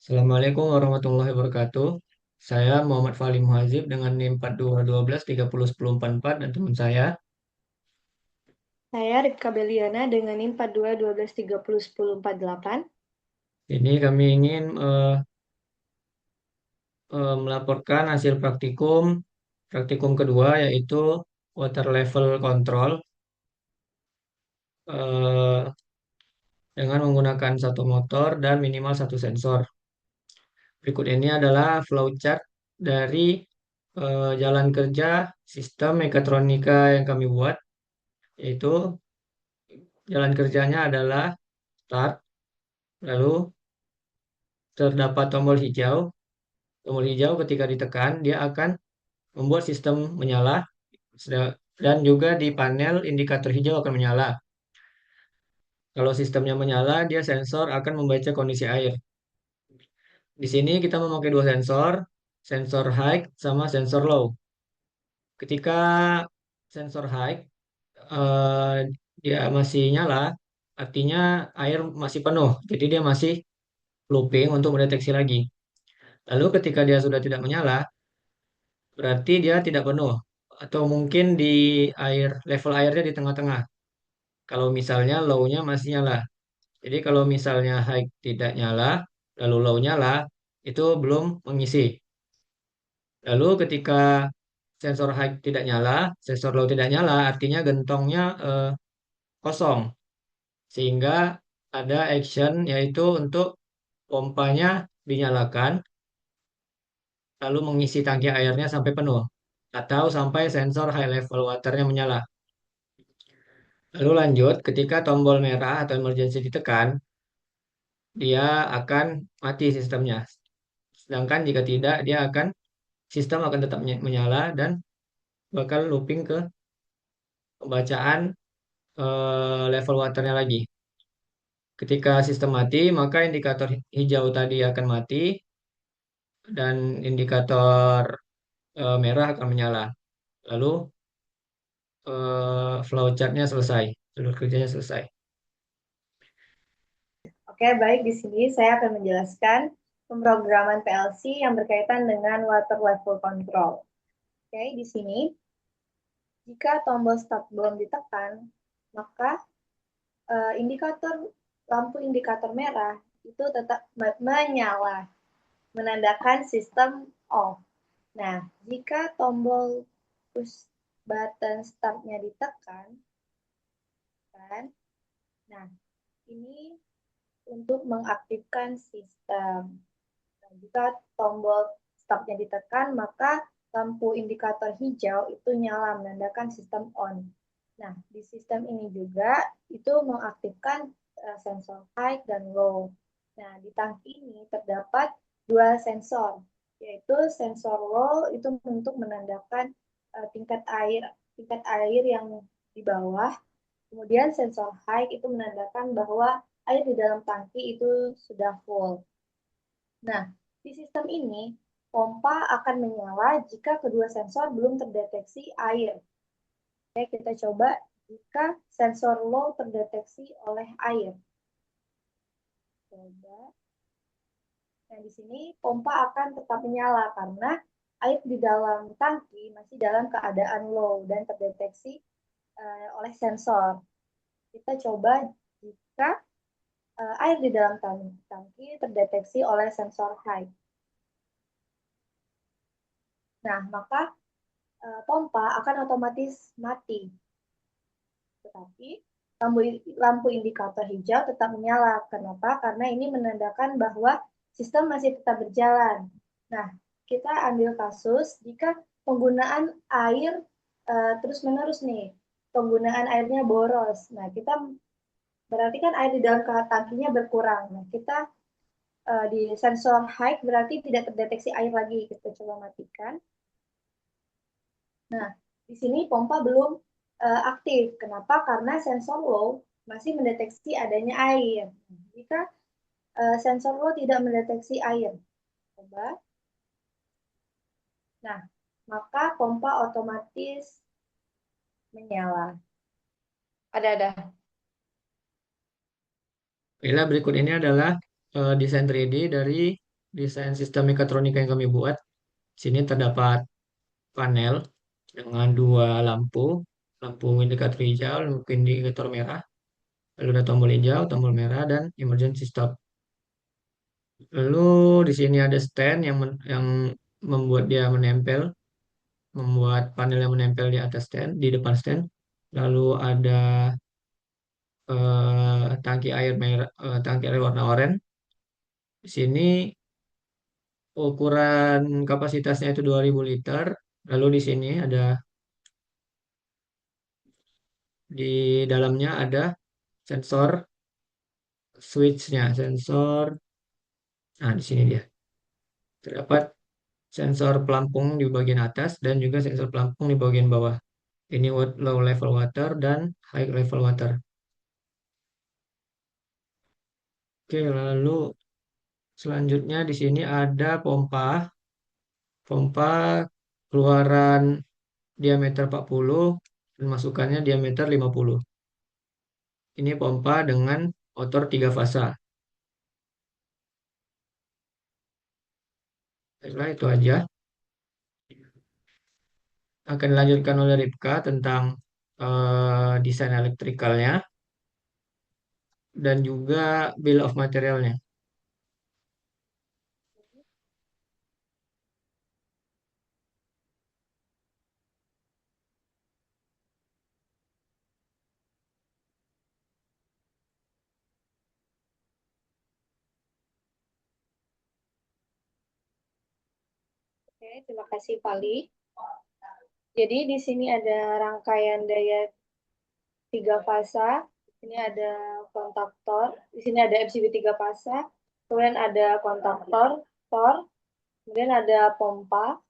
Assalamualaikum warahmatullahi wabarakatuh. Saya Muhammad Fahli Muhazib dengan NIM 4212301044 dan teman saya. Saya Ripka Beliana dengan NIM 42 12 30 10 48. Ini kami ingin melaporkan hasil praktikum kedua yaitu water level control eh, dengan menggunakan satu motor dan minimal satu sensor. Berikut ini adalah flowchart dari jalan kerja sistem mekatronika yang kami buat, yaitu jalan kerjanya adalah start. Lalu terdapat tombol hijau. Tombol hijau ketika ditekan, dia akan membuat sistem menyala. Dan juga di panel indikator hijau akan menyala. Kalau sistemnya menyala, dia sensor akan membaca kondisi air. Di sini kita memakai dua sensor, sensor high sama sensor low. Ketika sensor high, eh, dia masih nyala, artinya air masih penuh. Jadi dia masih looping untuk mendeteksi lagi. Lalu ketika dia sudah tidak menyala, berarti dia tidak penuh. Atau mungkin di level airnya di tengah-tengah. Kalau misalnya low-nya masih nyala. Jadi kalau misalnya high tidak nyala, lalu low nyala, itu belum mengisi. Lalu ketika sensor high tidak nyala, sensor low tidak nyala, artinya gentongnya kosong. Sehingga ada action yaitu untuk pompanya dinyalakan, lalu mengisi tangki airnya sampai penuh. Atau sampai sensor high level waternya menyala. Lalu lanjut, ketika tombol merah atau emergency ditekan, dia akan mati sistemnya. Sedangkan jika tidak, sistem akan tetap menyala dan bakal looping ke pembacaan level waternya lagi. Ketika sistem mati, maka indikator hijau tadi akan mati dan indikator merah akan menyala. Lalu flowchartnya selesai, seluruh kerjanya selesai. Oke, baik, di sini saya akan menjelaskan pemrograman PLC yang berkaitan dengan water level control. Oke, di sini jika tombol start belum ditekan, maka indikator lampu indikator merah itu tetap menyala, menandakan sistem off. Nah, jika tombol push button start-nya ditekan, kan? Nah, ini untuk mengaktifkan sistem. Nah, jika tombol stop-nya ditekan, maka lampu indikator hijau itu nyala menandakan sistem on. Nah, di sistem ini juga itu mengaktifkan sensor high dan low. Nah, di tangki ini terdapat dua sensor, yaitu sensor low itu untuk menandakan tingkat air yang di bawah. Kemudian sensor high itu menandakan bahwa air di dalam tangki itu sudah full. Nah, di sistem ini, pompa akan menyala jika kedua sensor belum terdeteksi air. Oke, kita coba jika sensor low terdeteksi oleh air. Coba. Nah, di sini pompa akan tetap menyala karena air di dalam tangki masih dalam keadaan low dan terdeteksi oleh sensor. Kita coba jika air di dalam tangki terdeteksi oleh sensor high. Nah, maka pompa akan otomatis mati. Tetapi lampu, lampu indikator hijau tetap menyala. Kenapa? Karena ini menandakan bahwa sistem masih tetap berjalan. Nah, kita ambil kasus jika penggunaan air terus-menerus nih, penggunaan airnya boros. Nah, kita berarti kan air di dalam tangkinya berkurang. Nah, kita di sensor high berarti tidak terdeteksi air lagi. Kita coba matikan. Nah, di sini pompa belum aktif. Kenapa? Karena sensor low masih mendeteksi adanya air. Jika sensor low tidak mendeteksi air, coba. Nah, maka pompa otomatis menyala. Ada. Bila berikut ini adalah desain 3D dari desain sistem mekatronika yang kami buat. Sini terdapat panel dengan dua lampu, lampu indikator hijau, lampu indikator merah, lalu ada tombol hijau, tombol merah, dan emergency stop. Lalu di sini ada stand yang membuat dia menempel, membuat panel yang menempel di atas stand, di depan stand. Lalu ada tangki air warna oranye. Di sini ukuran kapasitasnya itu 2000 liter. Lalu di sini di dalamnya ada sensor switch-nya, sensor. Nah, di sini dia. Terdapat sensor pelampung di bagian atas dan juga sensor pelampung di bagian bawah. Ini low level water dan high level water. Oke, lalu selanjutnya di sini ada pompa. Pompa keluaran diameter 40 dan masukannya diameter 50. Ini pompa dengan motor 3 fasa. Baiklah, itu aja. Akan dilanjutkan oleh Ripka tentang desain elektrikalnya dan juga bill of materialnya. Oke, terima kasih Pali. Jadi di sini ada rangkaian daya 3 fasa. Di sini ada kontaktor. Di sini ada MCB 3 fasa. Kemudian ada kontaktor, tor. Kemudian ada pompa.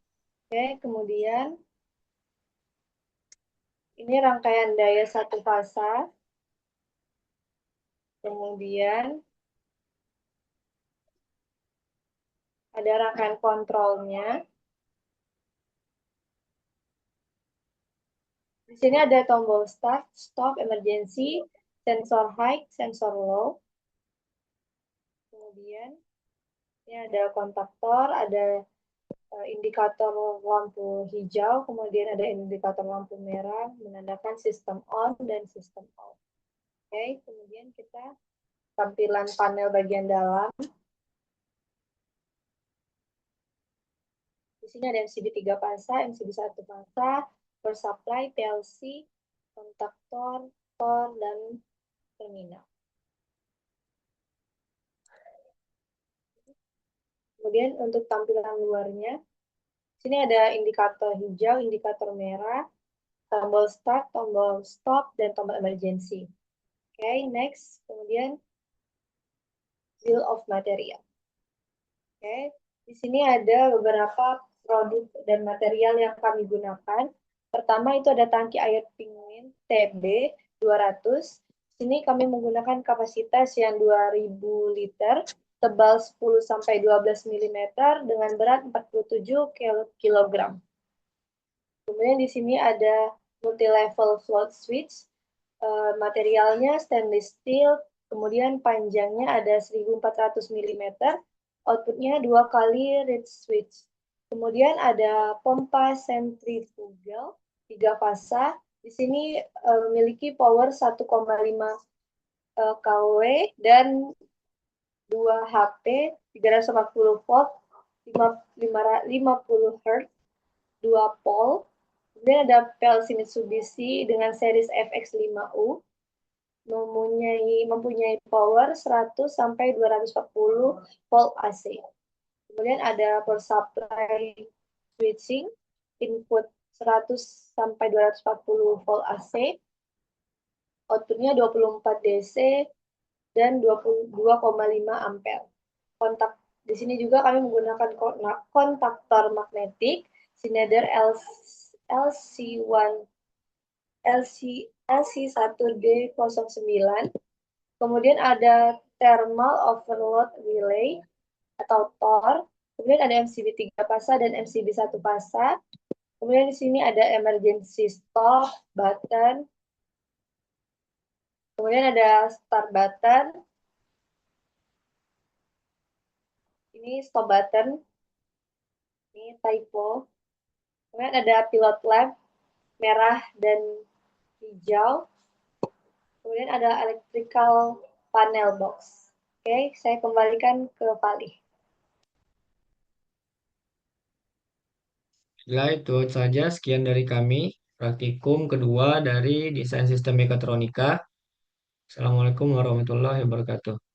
Oke, kemudian ini rangkaian daya 1 fasa. Kemudian ada rangkaian kontrolnya. Di sini ada tombol start, stop, emergency, sensor high, sensor low. Kemudian ini ada kontaktor, ada indikator lampu hijau, kemudian ada indikator lampu merah, menandakan sistem on dan sistem off. Oke, kemudian kita tampilan panel bagian dalam. Di sini ada MCB 3 fasa, MCB 1 fasa, power supply, PLC, kontaktor, tor, dan terminal. Kemudian untuk tampilan luarnya, sini ada indikator hijau, indikator merah, tombol start, tombol stop, dan tombol emergency. Oke, next. Kemudian bill of material. Oke, di sini ada beberapa produk dan material yang kami gunakan. Pertama itu ada tangki air dingin TB 200. Di sini kami menggunakan kapasitas yang 2000 liter, tebal 10 sampai 12 mm dengan berat 47 kg. Kemudian di sini ada multi level float switch. Materialnya stainless steel, kemudian panjangnya ada 1400 mm, outputnya 2 kali reed switch. Kemudian ada pompa sentrifugal 3 fasa. Di sini memiliki power 1,5 kW dan 2 HP, 340 volt, 50 Hz, 2 pole. Kemudian ada PLC Mitsubishi dengan series FX5U mempunyai power 100 sampai 240 volt AC. Kemudian ada power supply switching input 100 sampai 240 volt AC, outputnya 24 DC dan 22,5 ampere. Kontak di sini juga kami menggunakan kontaktor magnetik Schneider LC1 LC1D09. Kemudian ada thermal overload relay atau TOR. Kemudian ada MCB 3 fasa dan MCB 1 fasa. Kemudian di sini ada emergency stop button. Kemudian ada start button. Ini Ini stop button, ini typo. Kemudian ada pilot lamp, merah dan hijau. Kemudian ada electrical panel box. Oke, saya kembalikan ke Pali. Setelah itu saja sekian dari kami, praktikum kedua dari desain sistem mekatronika. Assalamualaikum warahmatullahi wabarakatuh.